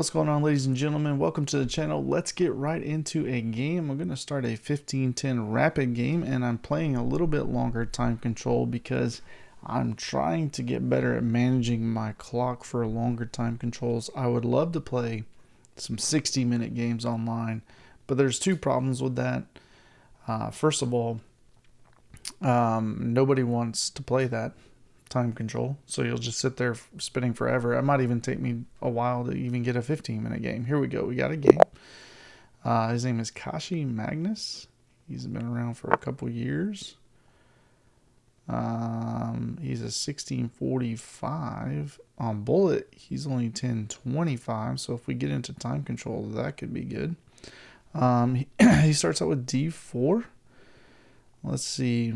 What's going on, ladies and gentlemen? Welcome to the channel. Let's get right into a game. I'm going to start a 15-10 rapid game, and I'm playing a little bit longer time control because I'm trying to get better at managing my clock for longer time controls. I would love to play some 60-minute games online, but there's two problems with that. First of all, nobody wants to play that time control, so you'll just sit there spinning forever. It might even take me a while to even get a 15-minute game. Here we go. We got a game. His name is Kashi Magnus. He's been around for a couple years. He's a 1645 on bullet. He's only 1025. So if we get into time control, that could be good. He starts out with D4. Let's see.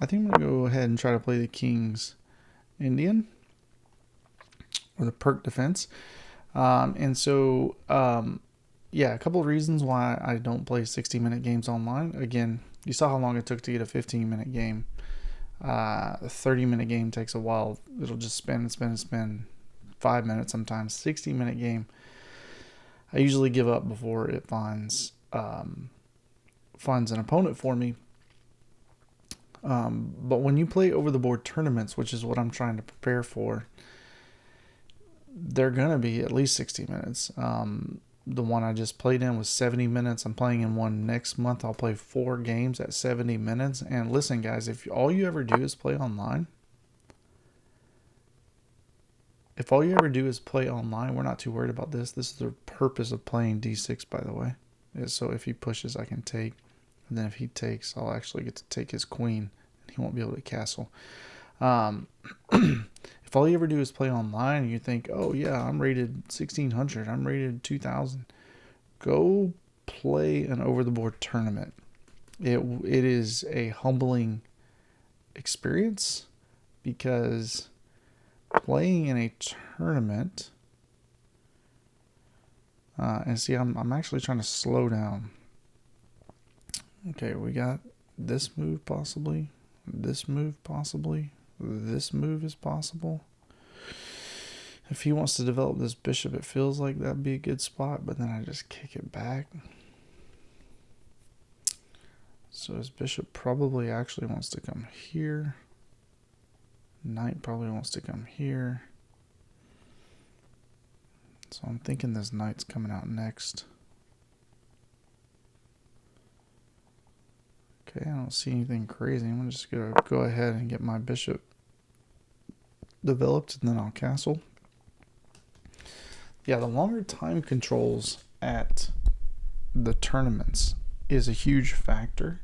I think I'm going to go ahead and try to play the King's Indian or the Perk Defense. Yeah, a couple of reasons why I don't play 60-minute games online. Again, you saw how long it took to get a 15-minute game. A 30-minute game takes a while. It'll just spin and spin and spin. 5 minutes sometimes. 60-minute game, I usually give up before it finds an opponent for me. But when you play over the board tournaments, which is what I'm trying to prepare for, they're going to be at least 60 minutes. The one I just played in was 70 minutes. I'm playing in one next month. I'll play 4 games at 70 minutes. And listen, guys, if all you ever do is play online, we're not too worried about this. This is the purpose of playing D6, by the way. So if he pushes, I can take. And then if he takes, I'll actually get to take his queen. And he won't be able to castle. If all you ever do is play online and you think, oh yeah, I'm rated 1600, I'm rated 2000, go play an over-the-board tournament. It is a humbling experience because playing in a tournament, and see, I'm actually trying to slow down. Okay, we got this move possibly, this move possibly, this move is possible. If he wants to develop this bishop, it feels like that'd be a good spot, but then I just kick it back. So his bishop probably actually wants to come here. Knight probably wants to come here. So I'm thinking this knight's coming out next. Okay, I don't see anything crazy. I'm just going to go ahead and get my bishop developed, and then I'll castle. Yeah, the longer time controls at the tournaments is a huge factor.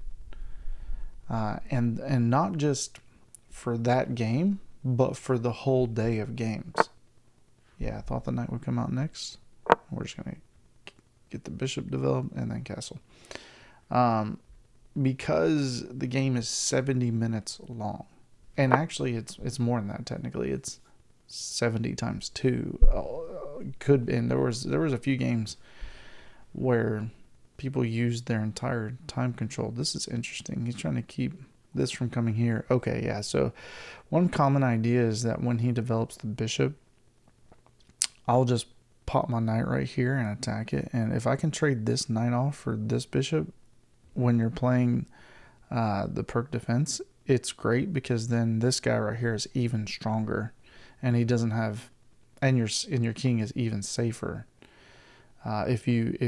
And not just for that game, but for the whole day of games. Yeah, I thought the knight would come out next. We're just going to get the bishop developed and then castle. Because the game is 70 minutes long, and actually it's more than that. Technically, it's 70 times 2. Could be, and there was a few games where people used their entire time control. This is interesting. He's trying to keep this from coming here. Okay, yeah. So one common idea is that when he develops the bishop, I'll just pop my knight right here and attack it. And if I can trade this knight off for this bishop, when you're playing the perk defense, it's great because then this guy right here is even stronger, and he doesn't have, and your king is even safer. If you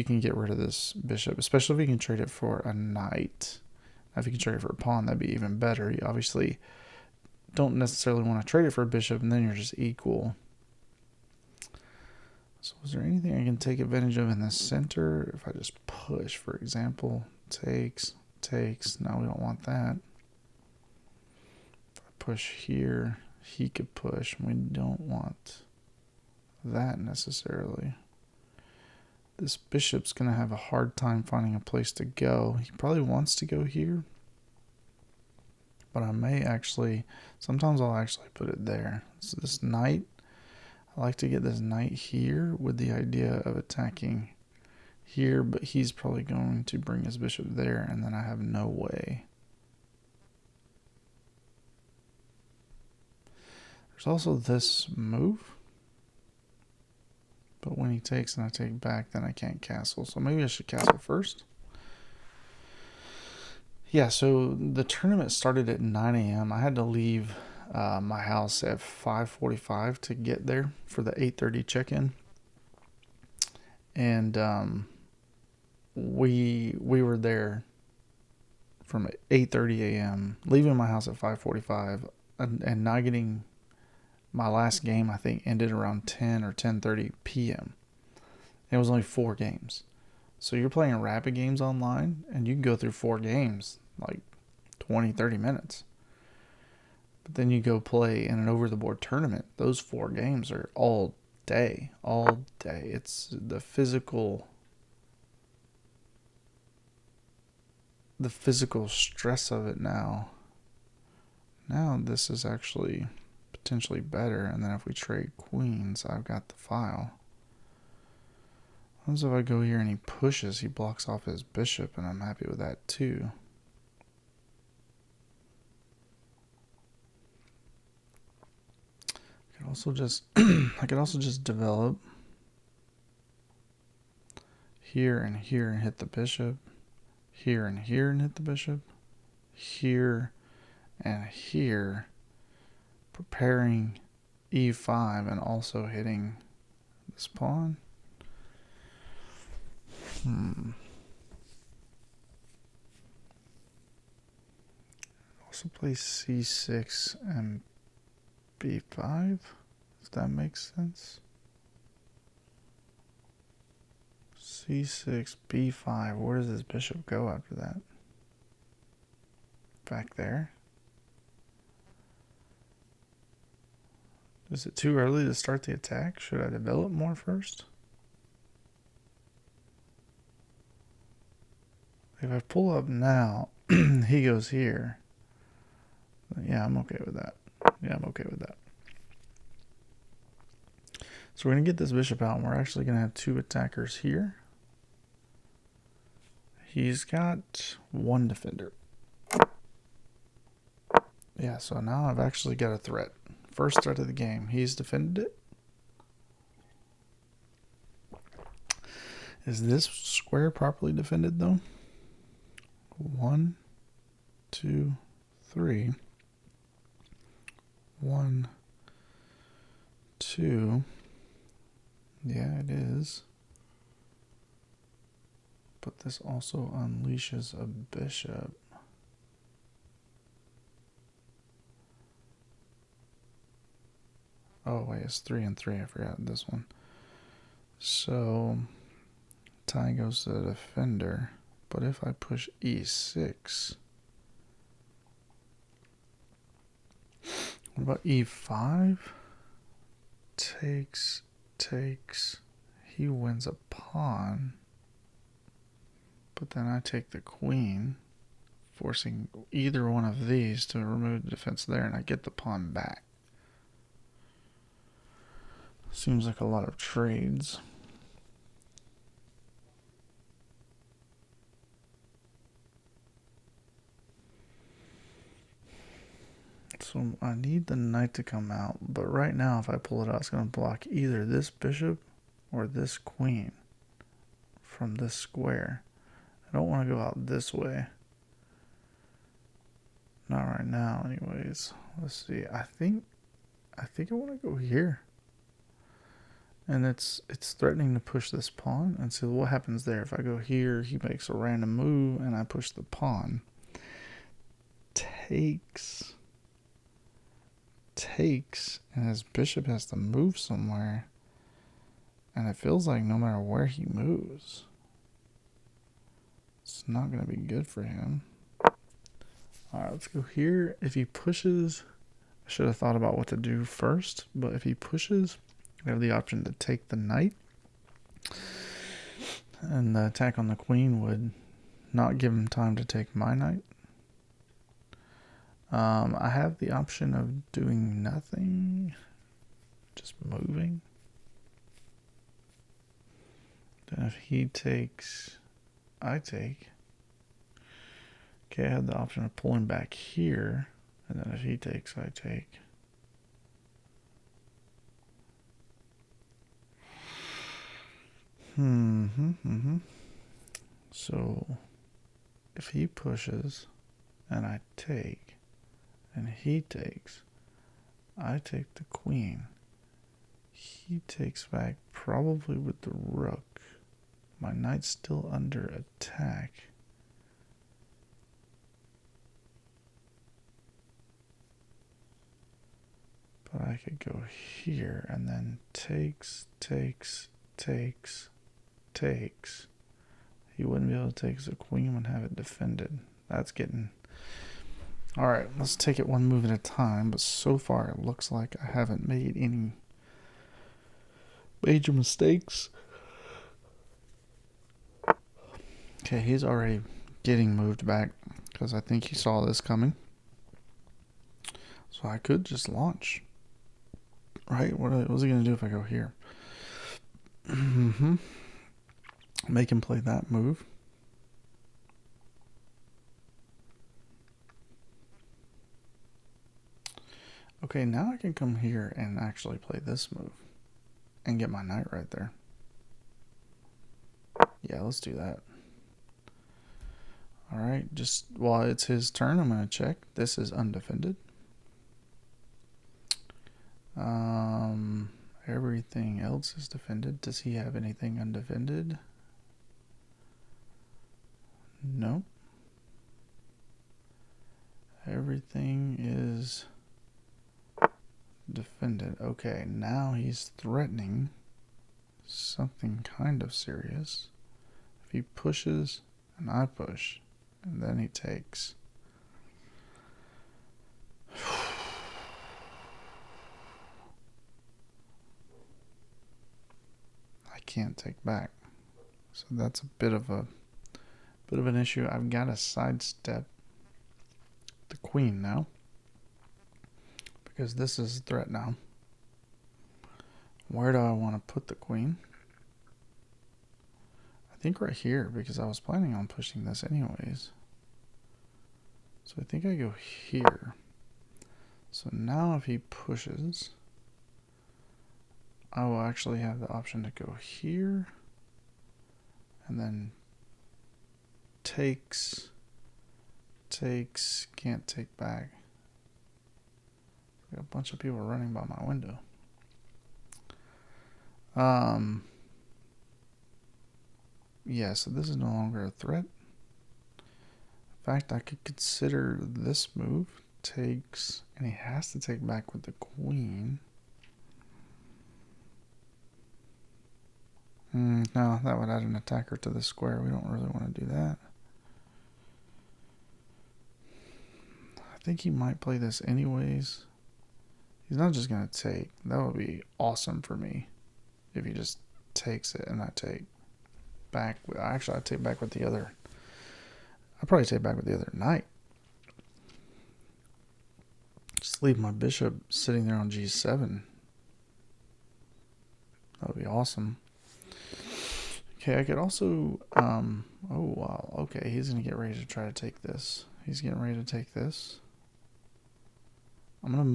can get rid of this bishop, especially if you can trade it for a knight. Now, if you can trade it for a pawn, that'd be even better. You obviously don't necessarily want to trade it for a bishop, and then you're just equal. So is there anything I can take advantage of in the center? If I just push, for example, takes. Now we don't want that. If I push here, he could push. We don't want that necessarily. This bishop's going to have a hard time finding a place to go. He probably wants to go here. But I may actually, sometimes I'll actually put it there. So this knight, I like to get this knight here with the idea of attacking here, but he's probably going to bring his bishop there, and then I have no way. There's also this move. But when he takes and I take back, then I can't castle. So maybe I should castle first. Yeah, so the tournament started at 9 a.m. I had to leave my house at 5:45 to get there for the 8:30 check-in. And we were there from 8:30 a.m., leaving my house at 5:45 and not getting my last game, I think, ended around 10 or 10:30 p.m. It was only 4 games. So you're playing rapid games online, and you can go through 4 games, like 20, 30 minutes. But then you go play in an over-the-board tournament. Those 4 games are all day, all day. It's the physical stress of it now. Now this is actually potentially better. And then if we trade queens, I've got the file. What if I go here and he pushes, he blocks off his bishop, and I'm happy with that too. I could also just develop here and here and hit the bishop, here and here and hit the bishop, here and here, preparing e5 and also hitting this pawn. Also play c6 and b5, if that makes sense. c6, b5, where does this bishop go after that? Back there? Is it too early to start the attack? Should I develop more first? If I pull up now, he goes here. Yeah, I'm okay with that. So we're going to get this bishop out, and we're actually going to have 2 attackers here. He's got 1 defender. Yeah, so now I've actually got a threat. First threat of the game. He's defended it. Is this square properly defended, though? 1, 2, 3. 1, 2. Yeah, it is. But this also unleashes a bishop. Oh, wait, it's 3 and 3. I forgot this one. So, tie goes to the defender. But if I push e6, what about e5? Takes. He wins a pawn. But then I take the queen, forcing either one of these to remove the defense there, and I get the pawn back. Seems like a lot of trades. So I need the knight to come out, but right now if I pull it out, it's going to block either this bishop or this queen from this square. I don't want to go out this way. Not right now anyways. Let's see. I think I want to go here. And it's threatening to push this pawn. And so what happens there? If I go here, he makes a random move and I push the pawn. Takes, and his bishop has to move somewhere. And it feels like no matter where he moves, it's not going to be good for him. Alright, let's go here. If he pushes, I should have thought about what to do first. But if he pushes, we have the option to take the knight. And the attack on the queen would not give him time to take my knight. I have the option of doing nothing, just moving. Then if he takes, I take. Okay, I have the option of pulling back here, and then if he takes, I take. So if he pushes and I take and he takes, I take the queen. He takes back probably with the rook. My knight's still under attack. But I could go here and then takes. He wouldn't be able to take the queen and have it defended. That's getting... Alright, let's take it one move at a time. But so far it looks like I haven't made any major mistakes. Okay, he's already getting moved back because I think he saw this coming. So I could just launch. Right? What's he going to do if I go here? Make him play that move. Okay, now I can come here and actually play this move and get my knight right there. Yeah, let's do that. Alright, just while it's his turn, I'm going to check. This is undefended. Everything else is defended. Does he have anything undefended? No. Everything is defended. Okay, now he's threatening something kind of serious. If he pushes and I push, and then he takes. I can't take back. So that's a bit of an issue. I've got to sidestep the queen now, because this is a threat now. Where do I want to put the queen? I think right here, because I was planning on pushing this anyways. So I think I go here. So now if he pushes, I will actually have the option to go here and then takes, can't take back. Got a bunch of people running by my window. Yeah, so this is no longer a threat. In fact, I could consider this move. Takes, and he has to take back with the queen. No, that would add an attacker to the square. We don't really want to do that. I think he might play this anyways. He's not just going to take. That would be awesome for me if he just takes it and I take back. Actually, I'd take back with the other. I'd probably take back with the other knight. Just leave my bishop sitting there on g7. That would be awesome. Okay, I could also, oh wow, okay, he's going to get ready to try to take this. He's getting ready to take this. I'm going to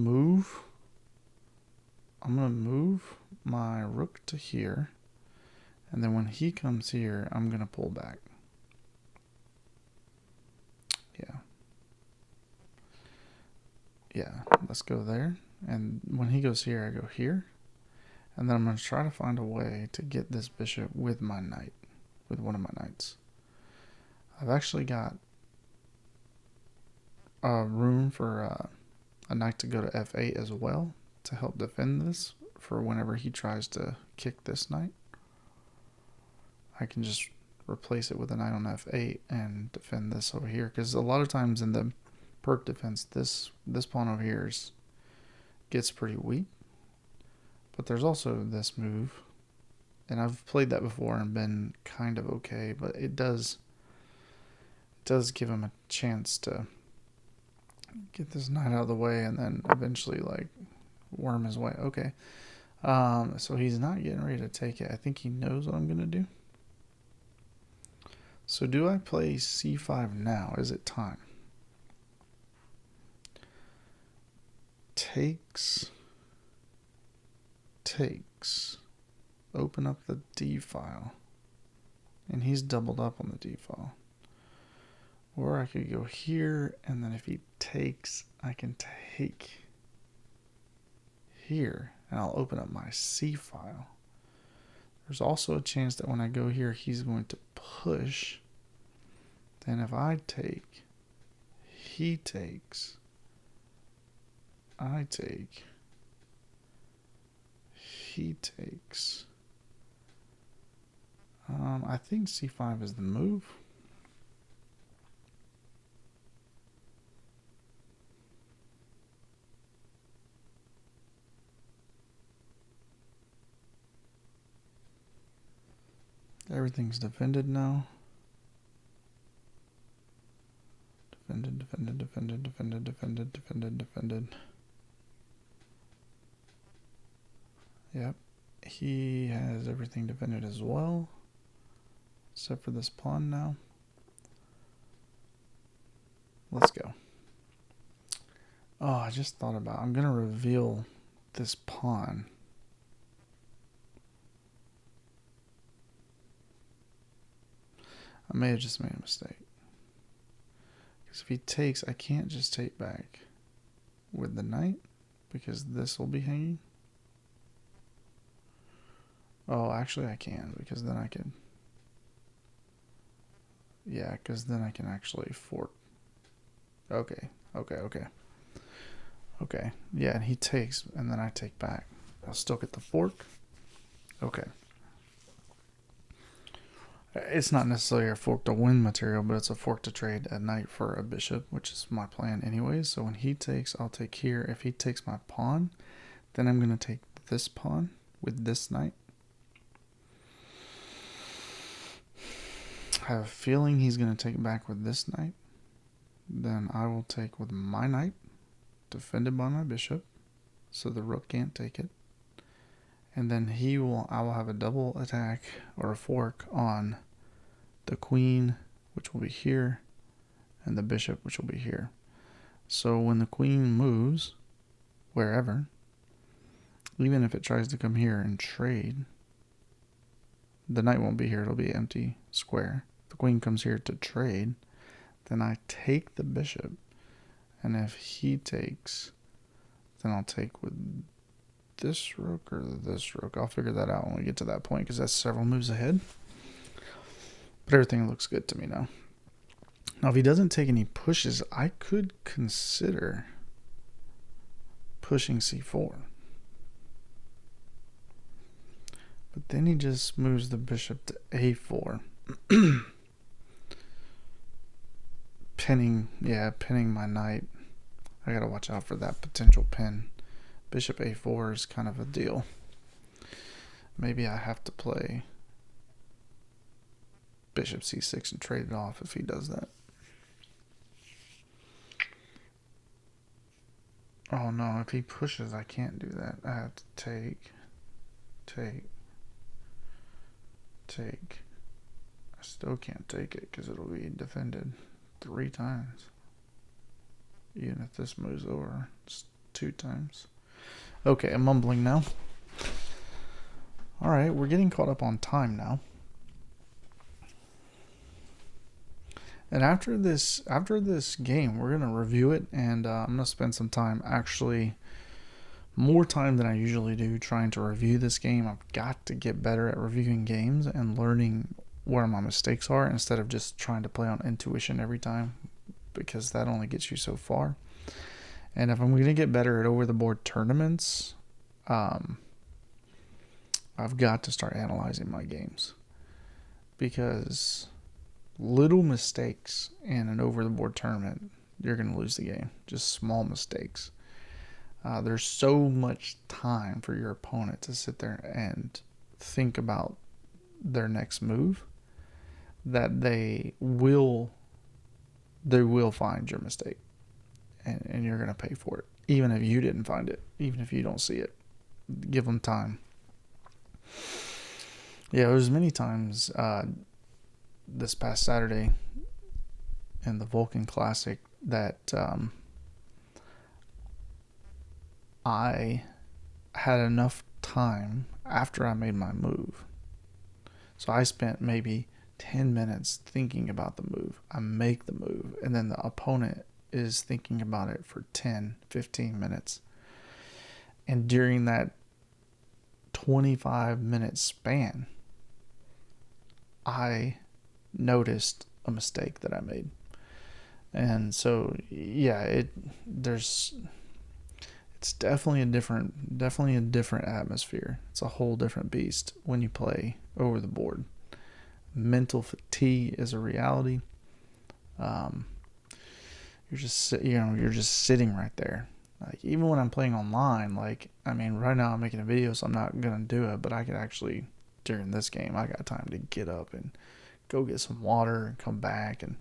move my rook to here. And then when he comes here, I'm going to pull back. Yeah, let's go there. And when he goes here, I go here. And then I'm going to try to find a way to get this bishop with my knight, with one of my knights. I've actually got room for a knight to go to f8 as well to help defend this for whenever he tries to kick this knight. I can just replace it with a knight on f8 and defend this over here, because a lot of times in the perk defense, this pawn over here gets pretty weak. But there's also this move, and I've played that before and been kind of okay, but it does give him a chance to get this knight out of the way and then eventually like worm his way. Okay, so he's not getting ready to take it. I think he knows what I'm gonna do. So do I play c5 now? Is it time? Takes. Open up the D file. And he's doubled up on the d file. Or I could go here, and then if he takes, I can take here, and I'll open up my C file. There's also a chance that when I go here, he's going to push. Then if I take, he takes, I take, he takes. I think C5 is the move. Everything's defended now. Defended, defended, defended, defended, defended, defended, defended. Yep. He has everything defended as well. Except for this pawn now. Let's go. Oh, I just thought about it. I'm going to reveal this pawn. I may have just made a mistake. Because if he takes, I can't just take back with the knight. Because this will be hanging. Oh, actually I can. Because then I can... Yeah, because then I can actually fork. Okay, okay, okay. Okay, yeah, and he takes, and then I take back. I'll still get the fork. Okay. It's not necessarily a fork to win material, but it's a fork to trade at night for a bishop, which is my plan anyways. So when he takes, I'll take here. If he takes my pawn, then I'm going to take this pawn with this knight. I have a feeling he's going to take it back with this knight. Then I will take with my knight, defended by my bishop, so the rook can't take it. And then I will have a double attack or a fork on the queen, which will be here, and the bishop, which will be here. So when the queen moves, wherever, even if it tries to come here and trade, the knight won't be here, it'll be empty square. If the queen comes here to trade, then I take the bishop, and if he takes, then I'll take with this rook or this rook. I'll figure that out when we get to that point, because that's several moves ahead. But everything looks good to me now. Now, if he doesn't take any pushes, I could consider pushing c4. But then he just moves the bishop to a4. Pinning my knight. I gotta watch out for that potential pin. Bishop a4 is kind of a deal. Maybe I have to play bishop c6 and trade it off if he does that. Oh no, if he pushes, I can't do that. I have to take. I still can't take it because it'll be defended 3 times. Even if this moves over, it's 2 times. Okay, I'm mumbling now. Alright, we're getting caught up on time now. And after this game, we're going to review it, and I'm going to spend some time, actually more time than I usually do, trying to review this game. I've got to get better at reviewing games and learning where my mistakes are instead of just trying to play on intuition every time, because that only gets you so far. And if I'm going to get better at over-the-board tournaments, I've got to start analyzing my games, because little mistakes in an over-the-board tournament, you're going to lose the game. Just small mistakes. There's so much time for your opponent to sit there and think about their next move that they will find your mistake, and you're going to pay for it, even if you didn't find it, even if you don't see it. Give them time. Yeah, there's many times this past Saturday in the Vulcan Classic that I had enough time after I made my move. So I spent maybe 10 minutes thinking about the move. I make the move, and then the opponent is thinking about it for 10, 15 minutes. And during that 25-minute span, I noticed a mistake that I made. And so, yeah, it's definitely a different atmosphere. It's a whole different beast when you play over the board. Mental fatigue is a reality. You're just sitting right there. Like, even when I'm playing online, like, I mean, right now I'm making a video, so I'm not gonna do it. But I could actually, during this game, I got time to get up and go get some water and come back and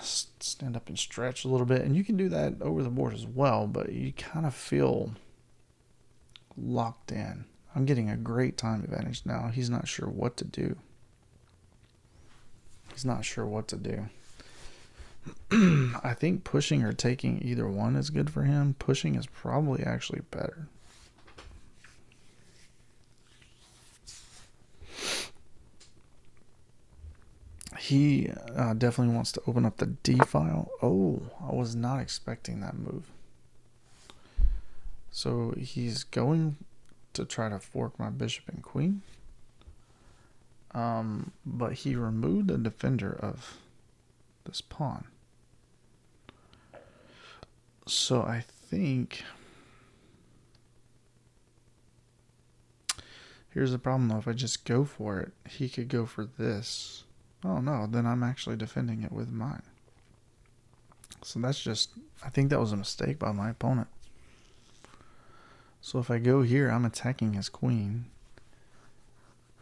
stand up and stretch a little bit. And you can do that over the board as well, but you kind of feel locked in. I'm getting a great time advantage now. He's not sure what to do. I think pushing or taking, either one is good for him. Pushing is probably actually better. He definitely wants to open up the D file. Oh, I was not expecting that move. So he's going to try to fork my bishop and queen. But he removed the defender of this pawn. So I think... Here's the problem, though. If I just go for it, he could go for this. Oh, no. Then I'm actually defending it with mine. So that's just... I think that was a mistake by my opponent. So if I go here, I'm attacking his queen.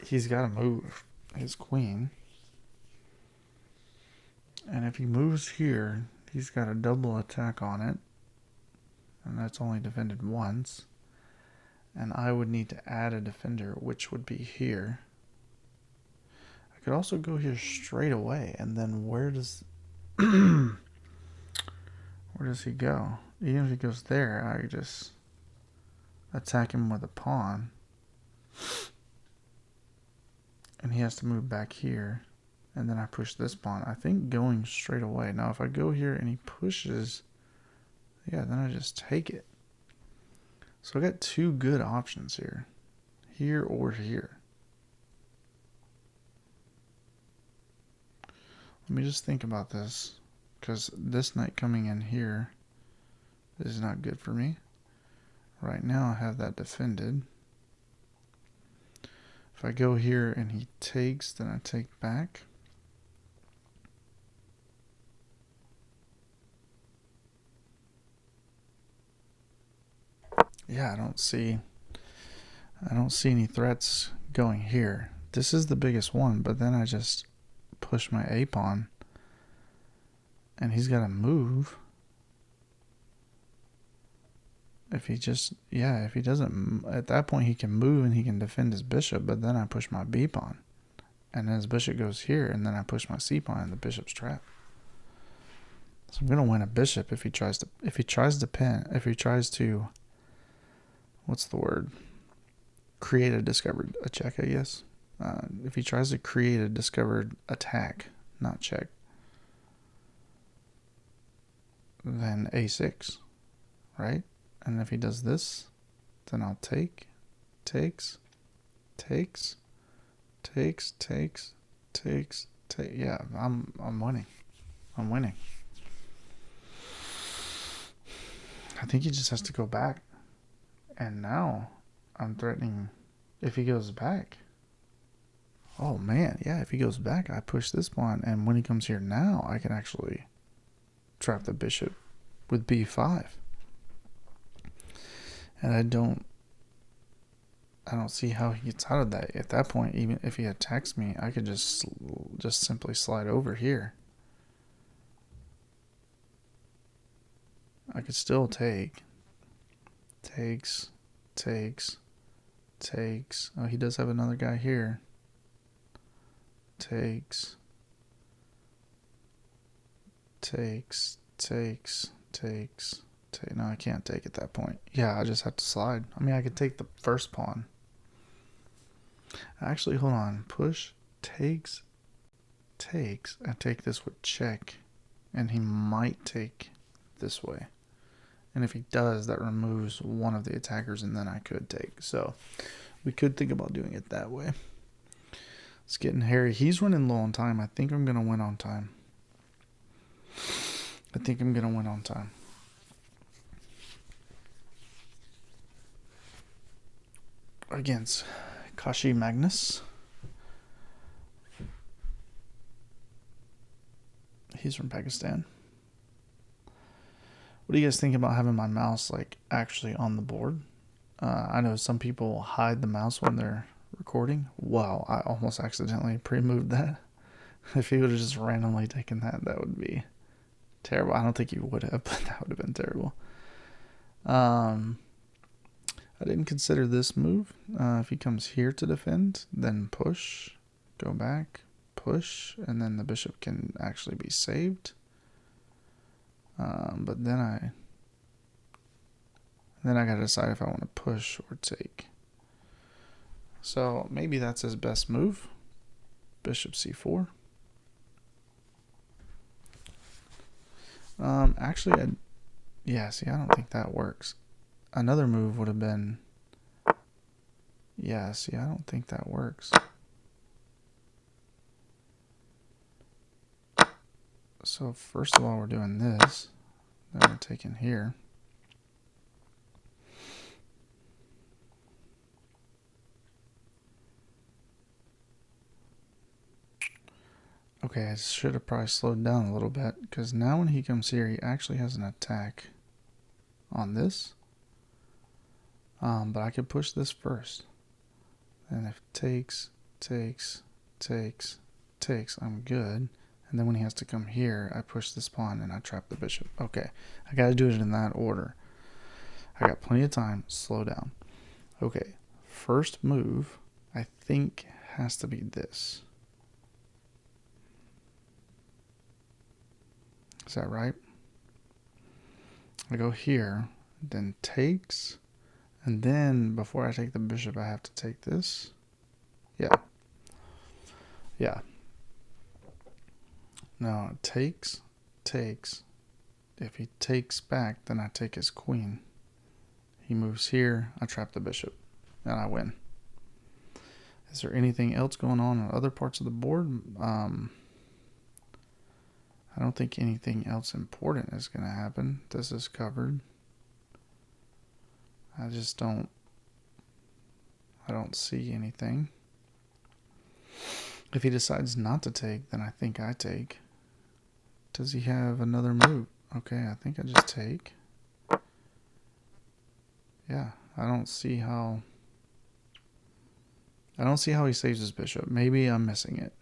He's got to move his queen. And if he moves here, he's got a double attack on it. And that's only defended once. And I would need to add a defender, which would be here. I could also go here straight away. And then where does where does he go? Even if he goes there, I just attack him with a pawn. And he has to move back here. And then I push this pawn. I think going straight away. Now if I go here and he pushes, yeah, then I just take it. So I got two good options here. Here or here. Let me just think about this. Because this knight coming in here is not good for me. Right now I have that defended. If I go here and he takes, then I take back. Yeah, I don't see any threats going here. This is the biggest one, but then I just push my A pawn. And he's got to move. If he doesn't, at that point he can move and he can defend his bishop, but then I push my B pawn. And then his bishop goes here, and then I push my C pawn and the bishop's trapped. So I'm going to win a bishop if he tries to what's the word? Create a check, I guess. If he tries to create a discovered attack, not check, then A6, right? And if he does this, then I'll takes. Yeah, I'm winning. I think he just has to go back. And now I'm threatening if he goes back. Oh man, yeah, if he goes back, I push this pawn, and when he comes here now, I can actually trap the bishop with B5. And I don't see how he gets out of that. At that point, even if he attacks me, I could just simply slide over here. I could still take. Takes. Oh, he does have another guy here. Takes. No, I can't take at that point. Yeah, I just have to slide. I mean, I could take the first pawn. Actually, hold on. Push, takes, I take this with check, and he might take this way. And if he does, that removes one of the attackers, and then I could take. So we could think about doing it that way. It's getting hairy. He's running low on time. I think I'm going to win on time. Against Kashi Magnus. He's from Pakistan. What do you guys think about having my mouse like actually on the board? I know some people hide the mouse when they're recording. Wow, I almost accidentally pre-moved that. If he would have just randomly taken that, that would be terrible. I don't think he would have, but that would have been terrible. I didn't consider this move. If he comes here to defend, then push, go back, push, and then the bishop can actually be saved. But then I gotta decide if I want to push or take. So maybe that's his best move. Bishop c4. Actually, I don't think that works. Another move would have been, I don't think that works. So first of all, we're doing this. Then we're taking here. Okay, I should have probably slowed down a little bit, because now when he comes here, he actually has an attack on this. But I could push this first. And if takes, I'm good. And then when he has to come here, I push this pawn and I trap the bishop. Okay, I got to do it in that order. I got plenty of time. Slow down. Okay, first move, I think, has to be this. Is that right? I go here, then takes, and then before I take the bishop, I have to take this. Yeah. Now it takes. If he takes back, then I take his queen. He moves here, I trap the bishop, and I win. Is there anything else going on other parts of the board? I don't think anything else important is going to happen. This is covered. I don't see anything. If he decides not to take, then I think I take. Does he have another move? Okay, I think I just take. Yeah, I don't see how he saves his bishop. Maybe I'm missing it.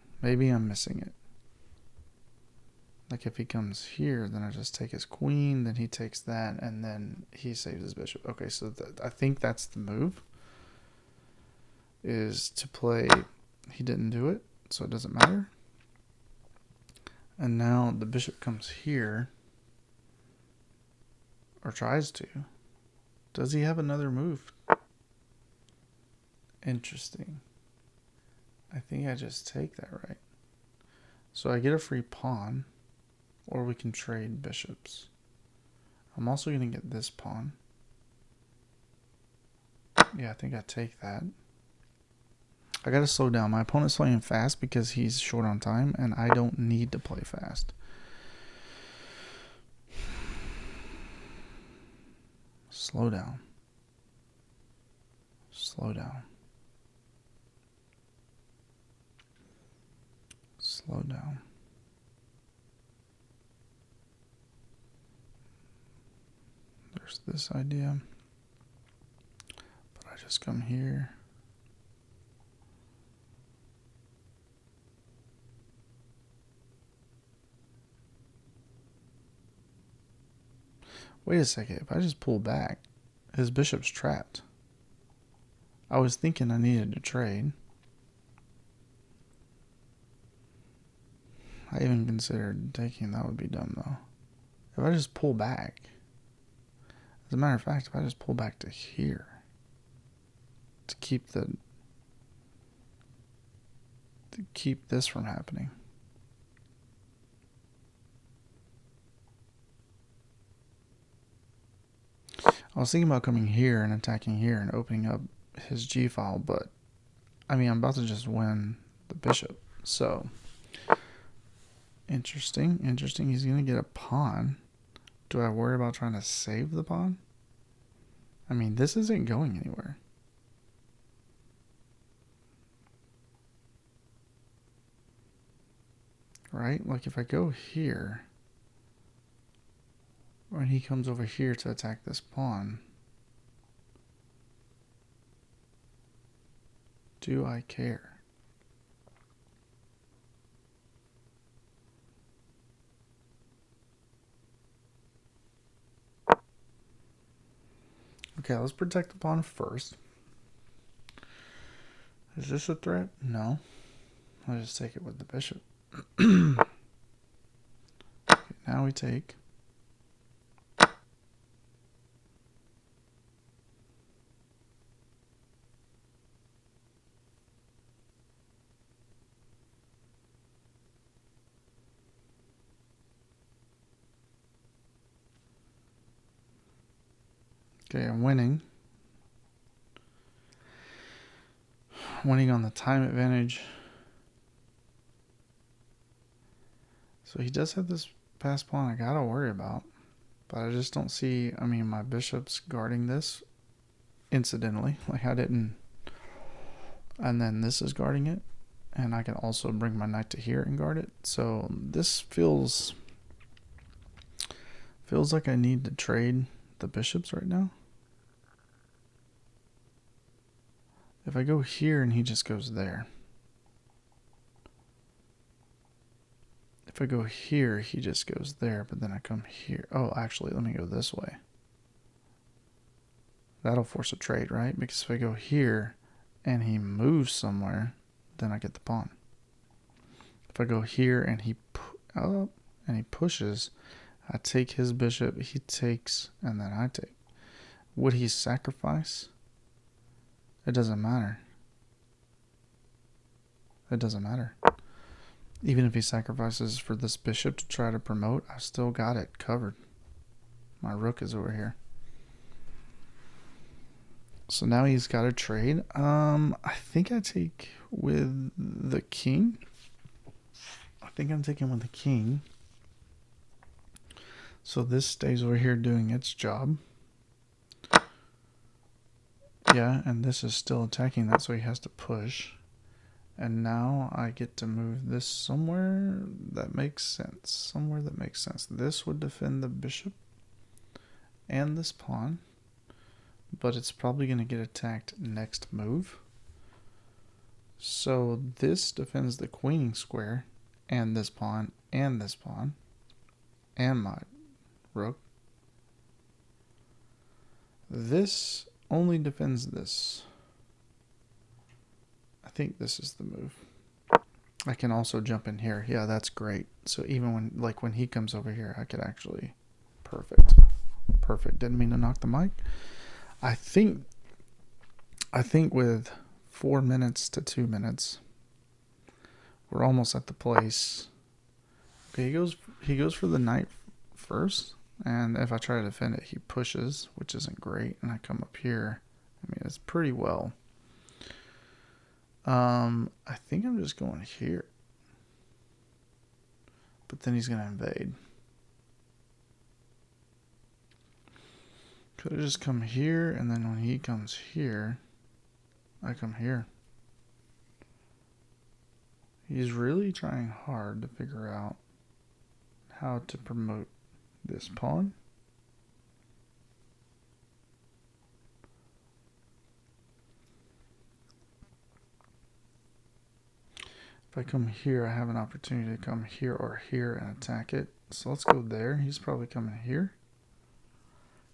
Like if he comes here, then I just take his queen, then he takes that, and then he saves his bishop. Okay, so I think that's the move. Is to play, he didn't do it, so it doesn't matter. And now the bishop comes here, or tries to. Does he have another move? Interesting. I think I just take that, right? So I get a free pawn, or we can trade bishops. I'm also going to get this pawn. Yeah, I think I take that. I got to slow down. My opponent's playing fast because he's short on time, and I don't need to play fast. Slow down. There's this idea. But I just come here. Wait a second, if I just pull back, his bishop's trapped. I was thinking I needed to trade. I even considered taking, that would be dumb though. If I just pull back, as a matter of fact, if I just pull back to here, to keep the to keep this from happening. I was thinking about coming here and attacking here and opening up his G file, but I mean, I'm about to just win the bishop. So, interesting. He's going to get a pawn. Do I worry about trying to save the pawn? I mean, this isn't going anywhere. Right? Like if I go here, when he comes over here to attack this pawn, do I care? Okay, let's protect the pawn first. Is this a threat? No. I'll just take it with the bishop. Okay, now we take. Okay, I'm winning. Winning on the time advantage. So he does have this pass pawn I gotta worry about. But I just don't see, I mean, my bishop's guarding this incidentally. Like I didn't. And then this is guarding it. And I can also bring my knight to here and guard it. So this feels like I need to trade the bishops right now. If I go here and he just goes there. If I go here, he just goes there, but then I come here. Oh, actually, let me go this way. That'll force a trade, right? Because if I go here and he moves somewhere, then I get the pawn. If I go here and he pushes, I take his bishop, he takes, and then I take. Would he sacrifice? It doesn't matter. It doesn't matter. Even if he sacrifices for this bishop to try to promote, I've still got it covered. My rook is over here. So now he's got a trade. I think I take with the king. I think I'm taking with the king. So this stays over here doing its job. Yeah, and this is still attacking that, so he has to push. And now I get to move this somewhere that makes sense. Somewhere that makes sense. This would defend the bishop and this pawn. But it's probably going to get attacked next move. So this defends the queening square and this pawn and this pawn and my rook. This only defends this. I think this is the move. I can also jump in here. Yeah, that's great. So even when he comes over here, I could actually... Perfect. Didn't mean to knock the mic. I think with 4 minutes to 2 minutes, we're almost at the place. Okay, he goes for the knight first, and if I try to defend it, he pushes, which isn't great, and I come up here. I mean, it's pretty well. I think I'm just going here. But then he's going to invade. Could have just come here, and then when he comes here, I come here. He's really trying hard to figure out how to promote this pawn. If I come here, I have an opportunity to come here or here and attack it. So let's go there. He's probably coming here,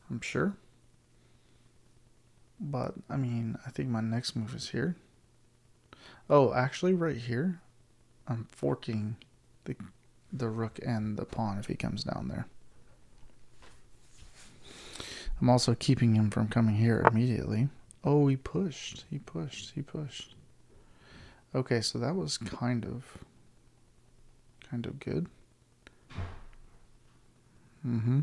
I'm sure. But, I mean, I think my next move is here. Oh, actually right here, I'm forking the rook and the pawn if he comes down there. I'm also keeping him from coming here immediately. Oh, he pushed. Okay, so that was kind of good. Mm-hmm.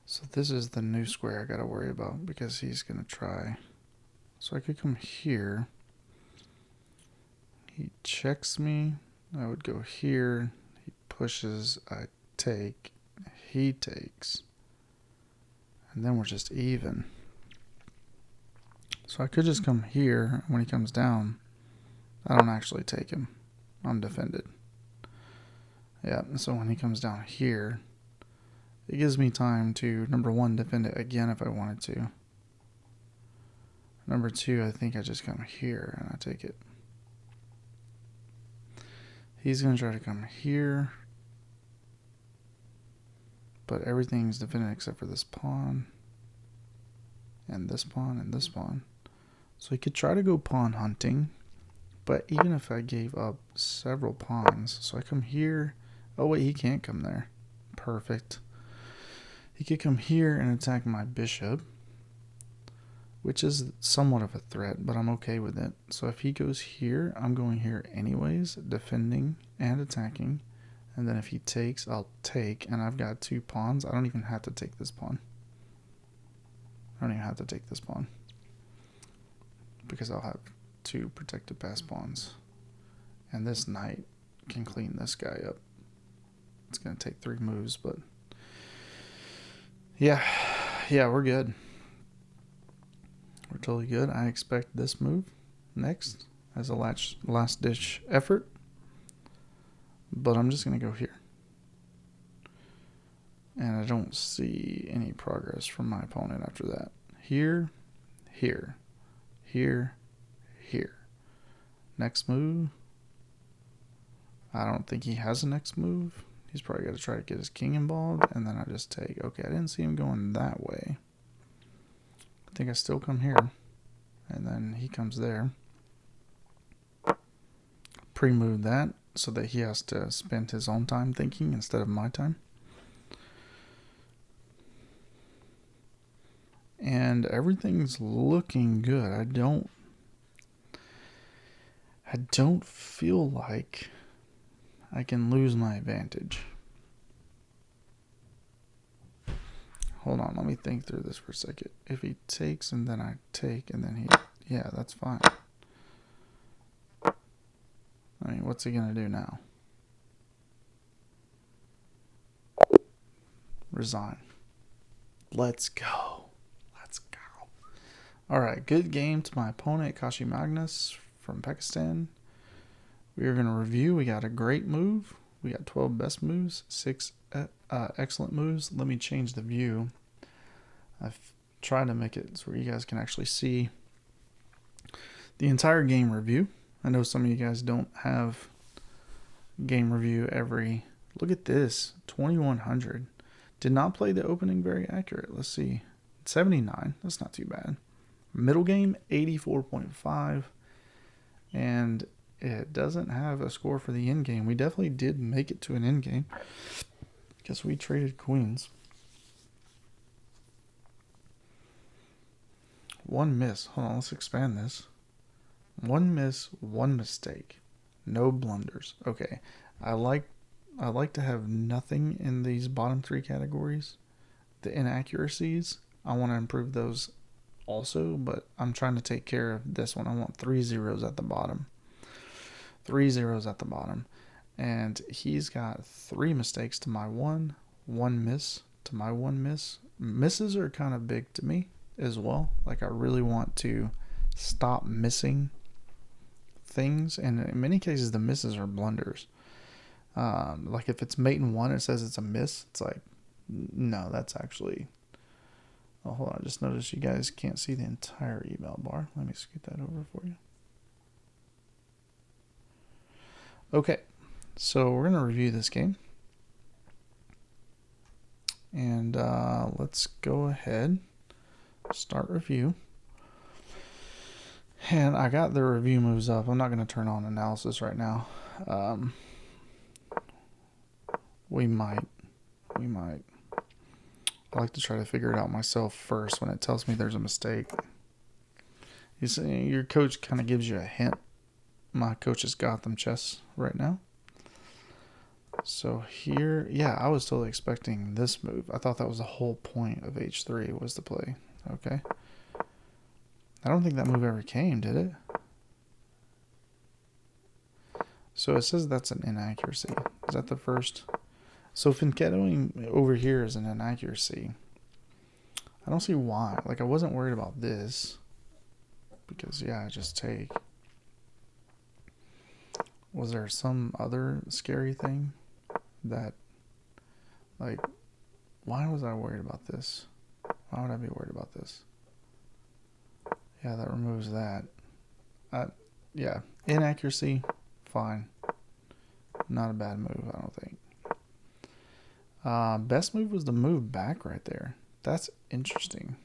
So this is the new square I gotta worry about because he's gonna try. So I could come here. He checks me. I would go here. He pushes. I take. He takes. And then we're just even. So I could just come here. When he comes down, I don't actually take him. I'm defended. Yeah, so when he comes down here, it gives me time to, number one, defend it again if I wanted to. Number two, I think I just come here and I take it. He's going to try to come here. But everything's defended except for this pawn. And this pawn and this pawn. So he could try to go pawn hunting. But even if I gave up several pawns. So I come here. Oh wait, he can't come there. Perfect. He could come here and attack my bishop, which is somewhat of a threat, but I'm okay with it. So if he goes here, I'm going here anyways, defending and attacking. And then if he takes, I'll take, and I've got 2 pawns. I don't even have to take this pawn. Because I'll have 2 protected pass pawns. And this knight can clean this guy up. It's going to take 3 moves, but yeah, we're good. We're totally good. I expect this move next as a last ditch effort. But I'm just going to go here. And I don't see any progress from my opponent after that. Here, here, here, here. Next move. I don't think he has a next move. He's probably got to try to get his king involved. And then I just take. Okay, I didn't see him going that way. I think I still come here. And then he comes there. Pre-move that so that he has to spend his own time thinking instead of my time. And everything's looking good. I don't feel like I can lose my advantage. Hold on, let me think through this for a second. If he takes and then I take and then he... Yeah, that's fine. I mean, what's he going to do now? Resign. Let's go. Alright, good game to my opponent, Kashi Magnus from Pakistan. We are going to review. We got a great move. We got 12 best moves, 6 excellent moves. Let me change the view. I've tried to make it so you guys can actually see the entire game review. I know some of you guys don't have game review every... Look at this, 2100. Did not play the opening very accurate. Let's see. 79. That's not too bad. Middle game, 84.5. And it doesn't have a score for the end game. We definitely did make it to an end game because we traded queens. 1 miss. Hold on, let's expand this. 1 miss, 1 mistake. No blunders. Okay. I like to have nothing in these bottom 3 categories. The inaccuracies, I want to improve those also, but I'm trying to take care of this one. I want 3 zeros at the bottom. 3 zeros at the bottom. And he's got 3 mistakes to my 1 miss to my 1 miss. Misses are kind of big to me as well. Like, I really want to stop missing things, and in many cases the misses are blunders. Like if it's mate in 1, it says it's a miss. It's like, no, that's actually... Oh, hold on. I just noticed you guys can't see the entire email bar. Let me scoot that over for you. Okay, so we're going to review this game. And let's go ahead, start review. And I got the review moves up. I'm not going to turn on analysis right now. We might. I like to try to figure it out myself first when it tells me there's a mistake. You see, your coach kind of gives you a hint. My coach has got them chess right now. So here, yeah, I was totally expecting this move. I thought that was the whole point of h3 was to play. Okay. I don't think that move ever came, did it? So it says that's an inaccuracy. Is that the first? So fianchettoing over here is an inaccuracy. I don't see why. Like, I wasn't worried about this. Because, yeah, I just take. Was there some other scary thing that, like, why was I worried about this? Why would I be worried about this? Yeah, that removes that. Yeah, inaccuracy, fine. Not a bad move, I don't think. Best move was the move back right there. That's interesting.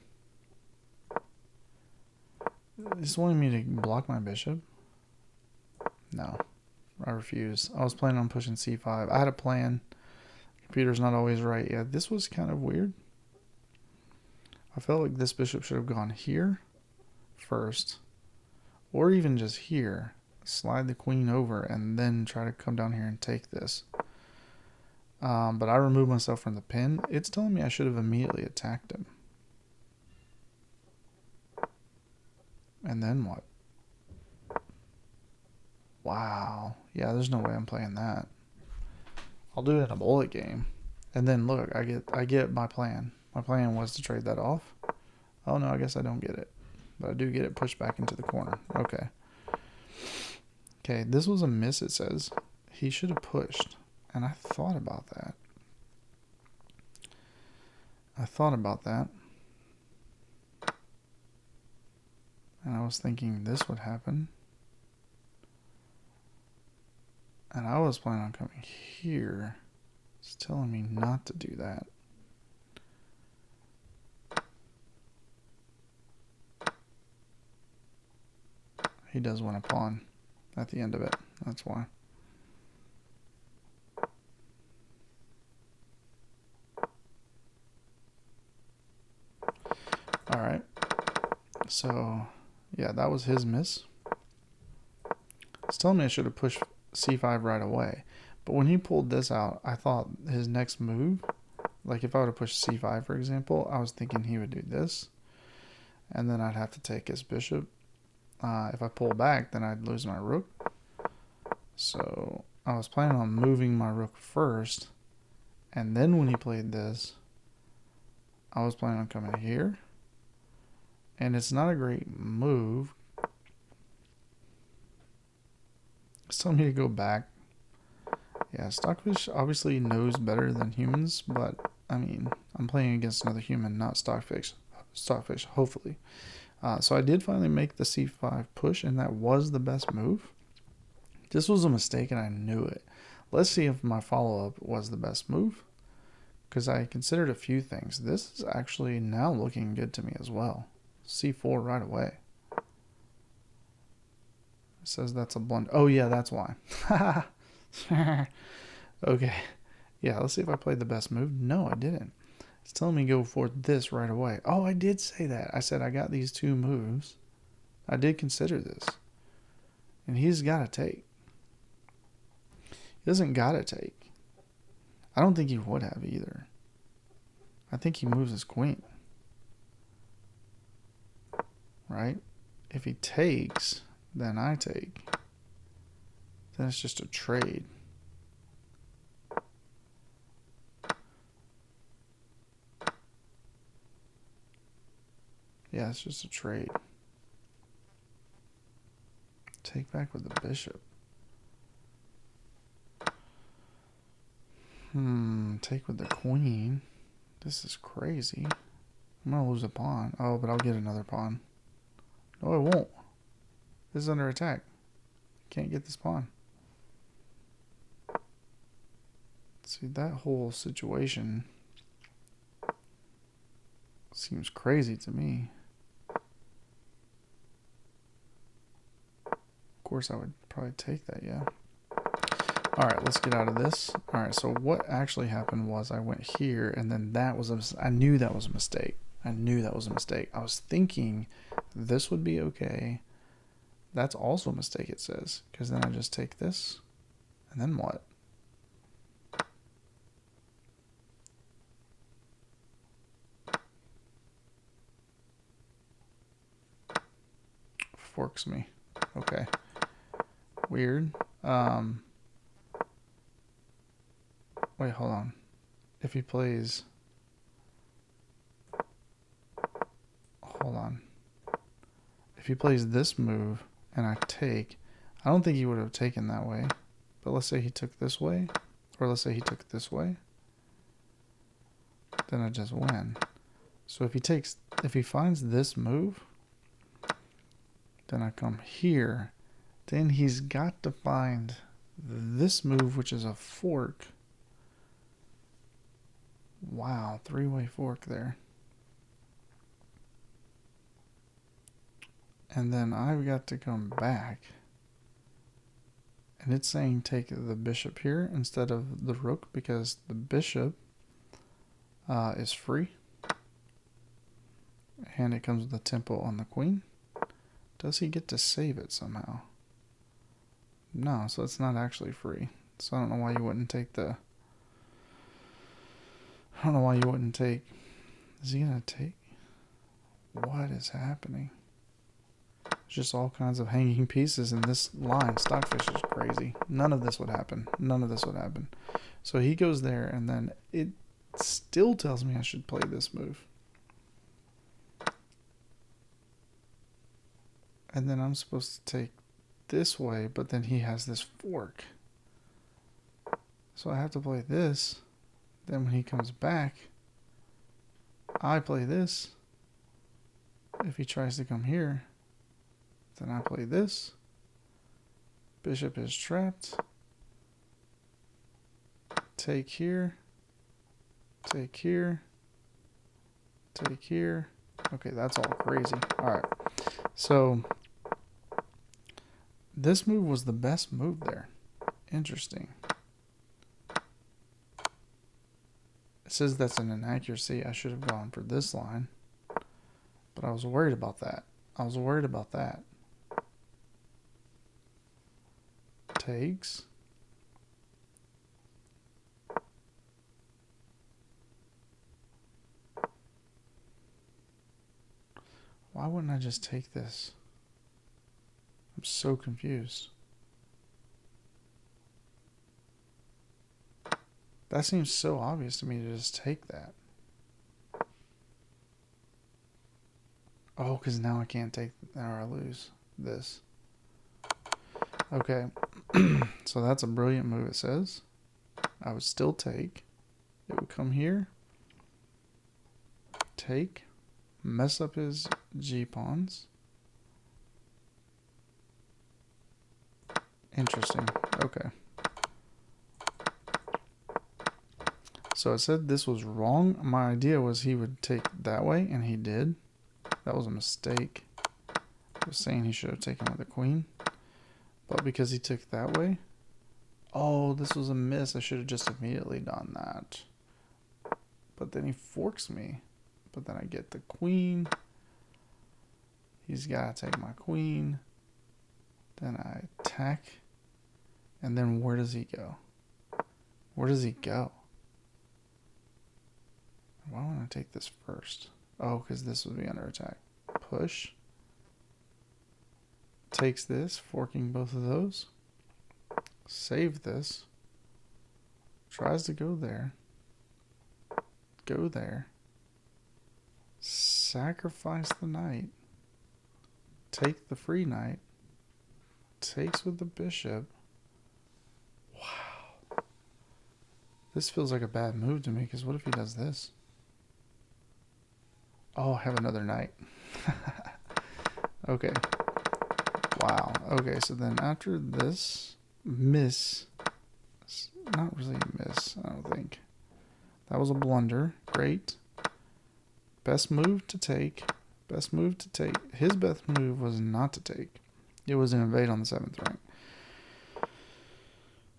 He's wanting me to block my bishop. No, I refuse. I was planning on pushing c5. I had a plan. Computer's not always right. Yeah, this was kind of weird. I felt like this bishop should have gone here first. Or even just here. Slide the queen over and then try to come down here and take this. But I removed myself from the pin. It's telling me I should have immediately attacked him. And then what? Wow. Yeah, there's no way I'm playing that. I'll do it in a bullet game. And then look, I get my plan. My plan was to trade that off. Oh no, I guess I don't get it. But I do get it pushed back into the corner. Okay. Okay, this was a miss, it says. He should have pushed. And I thought about that. And I was thinking this would happen. And I was planning on coming here. It's telling me not to do that. He does want a pawn at the end of it. That's why. Alright. So, yeah, that was his miss. It's telling me I should have pushed c5 right away. But when he pulled this out, I thought his next move, like if I would have pushed c5, for example, I was thinking he would do this. And then I'd have to take his bishop. If I pull back, then I'd lose my rook. So I was planning on moving my rook first. And then when he played this, I was planning on coming here. And it's not a great move. It's telling me to go back. Yeah, Stockfish obviously knows better than humans, but I mean, I'm playing against another human, not Stockfish, hopefully. So I did finally make the c5 push, and that was the best move. This was a mistake, and I knew it. Let's see if my follow-up was the best move, because I considered a few things. This is actually now looking good to me as well. c4 right away. It says that's a blunder. Oh, yeah, that's why. Okay. Yeah, let's see if I played the best move. No, I didn't. It's telling me go for this right away. Oh, I did say that. I said I got these two moves. I did consider this. And he's got to take. He doesn't got to take. I don't think he would have either. I think he moves his queen. Right? If he takes, then I take. Then it's just a trade. Yeah, it's just a trade. Take back with the bishop. Take with the queen. This is crazy. I'm going to lose a pawn. Oh, but I'll get another pawn. No, I won't. This is under attack. Can't get this pawn. See, that whole situation seems crazy to me. Of course, I would probably take that, yeah. Alright, let's get out of this. Alright, so what actually happened was I went here, and then that was I knew that was a mistake. I knew that was a mistake. I was thinking this would be okay. That's also a mistake, it says. Because then I just take this, and then what? Forks me. Okay. Weird. Wait, hold on. If he plays... Hold on. If he plays this move and I take... I don't think he would have taken that way. But let's say he took this way. Or let's say he took this way. Then I just win. So if he finds this move, then I come here. Then he's got to find this move, which is a fork. Wow, three-way fork there. And then I've got to come back. And it's saying take the bishop here instead of the rook because the bishop is free. And it comes with a tempo on the queen. Does he get to save it somehow? No, so it's not actually free. So I don't know why you wouldn't take the... I don't know why you wouldn't take... Is he going to take? What is happening? There's just all kinds of hanging pieces in this line. Stockfish is crazy. None of this would happen. None of this would happen. So he goes there, and then it still tells me I should play this move. And then I'm supposed to take this way, but then he has this fork. So I have to play this. Then when he comes back, I play this. If he tries to come here, then I play this. Bishop is trapped. Take here. Take here. Take here. Okay, that's all crazy. Alright. So, this move was the best move there. Interesting. It says that's an inaccuracy. I should have gone for this line. But I was worried about that. I was worried about that. Takes. Why wouldn't I just take this? I'm so confused. That seems so obvious to me to just take that. Oh, because now I can't take, or I lose this. Okay, so that's a brilliant move, it says. I would still take. It would come here. Take. Mess up his G-pawns. Interesting. Okay. So it said this was wrong. My idea was he would take that way, and he did. That was a mistake. I was saying he should have taken with the queen. But because he took that way... Oh, this was a miss. I should have just immediately done that. But then he forks me. But then I get the queen. He's got to take my queen. Then I attack. And then where does he go? Where does he go? Why don't I take this first? Oh, because this would be under attack. Push. Takes this, forking both of those. Save this. Tries to go there. Go there. Sacrifice the knight. Take the free knight. Takes with the bishop. Wow. This feels like a bad move to me, because what if he does this? Oh, I have another knight. Okay. Wow. Okay, so then after this miss, not really a miss, I don't think. That was a blunder. Great. Best move to take. Best move to take. His best move was not to take. It was an invade on the 7th rank.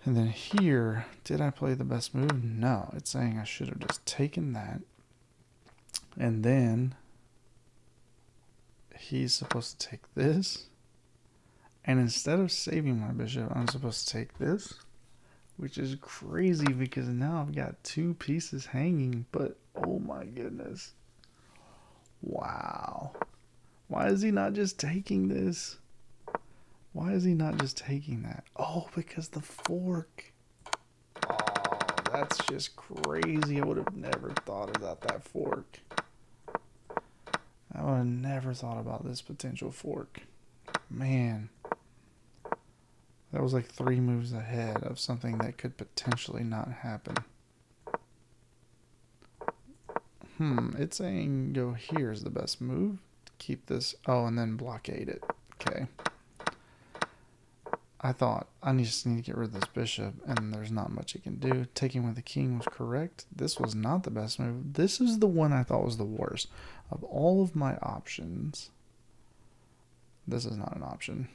And then here, did I play the best move? No, it's saying I should have just taken that. And then he's supposed to take this. And instead of saving my bishop, I'm supposed to take this, which is crazy because now I've got 2 pieces hanging. But oh my goodness. Wow. Why is he not just taking this? Why is he not just taking that? Oh, because the fork. Oh, that's just crazy. I would have never thought about that fork. I would have never thought about this potential fork. Man. That was like 3 moves ahead of something that could potentially not happen. It's saying go here is the best move. Keep this. Oh, and then blockade it. Okay. I thought I just need to get rid of this bishop, and there's not much it can do. Taking with the king was correct. This was not the best move. This is the one I thought was the worst. Of all of my options, this is not an option.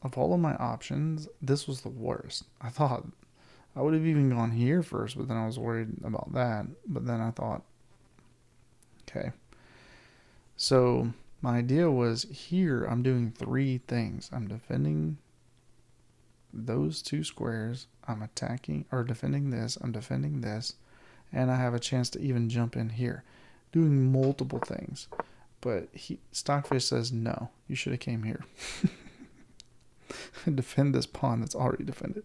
Of all of my options, this was the worst. I thought I would have even gone here first, but then I was worried about that. But then I thought, okay. So my idea was here I'm doing 3 things. I'm defending those 2 squares. I'm attacking or defending this. I'm defending this. And I have a chance to even jump in here. Doing multiple things. But Stockfish says, no, you should have came here. And defend this pawn that's already defended.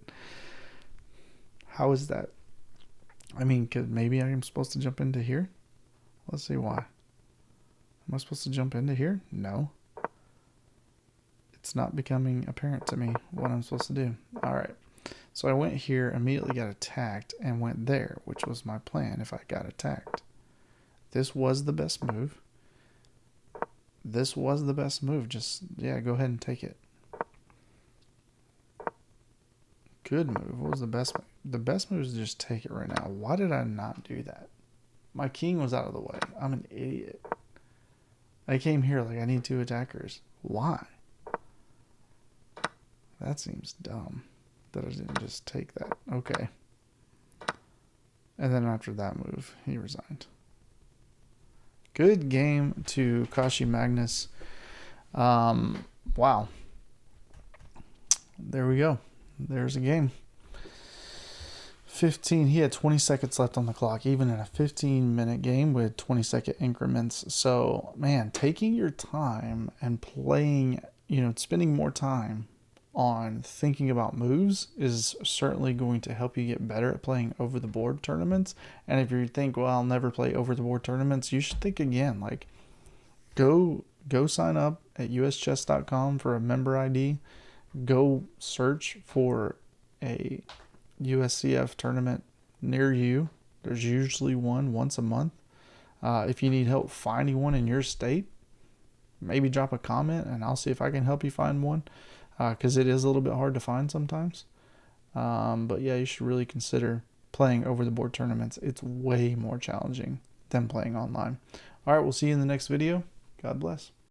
How is that? I mean, maybe I'm supposed to jump into here? Let's see why. Am I supposed to jump into here? No. It's not becoming apparent to me what I'm supposed to do. Alright. So I went here, immediately got attacked, and went there, which was my plan if I got attacked. This was the best move. This was the best move. Just, yeah, go ahead and take it. Good move. What was the best move? The best move is to just take it right now. Why did I not do that? My king was out of the way. I'm an idiot. I came here like I need 2 attackers. Why? That seems dumb that I didn't just take that. Okay. And then after that move, he resigned. Good game to Kashi Magnus. Wow. There we go. There's a game. 15. He had 20 seconds left on the clock, even in a 15-minute game with 20-second increments. So, man, taking your time and playing, spending more time on thinking about moves is certainly going to help you get better at playing over-the-board tournaments. And if you think, well, I'll never play over-the-board tournaments, you should think again. Like, go sign up at uschess.com for a member ID. Go search for a USCF tournament near you. There's usually one once a month. If you need help finding one in your state, maybe drop a comment and I'll see if I can help you find one, because it is a little bit hard to find sometimes. But yeah, you should really consider playing over the board tournaments. It's way more challenging than playing online. All right, we'll see you in the next video. God bless.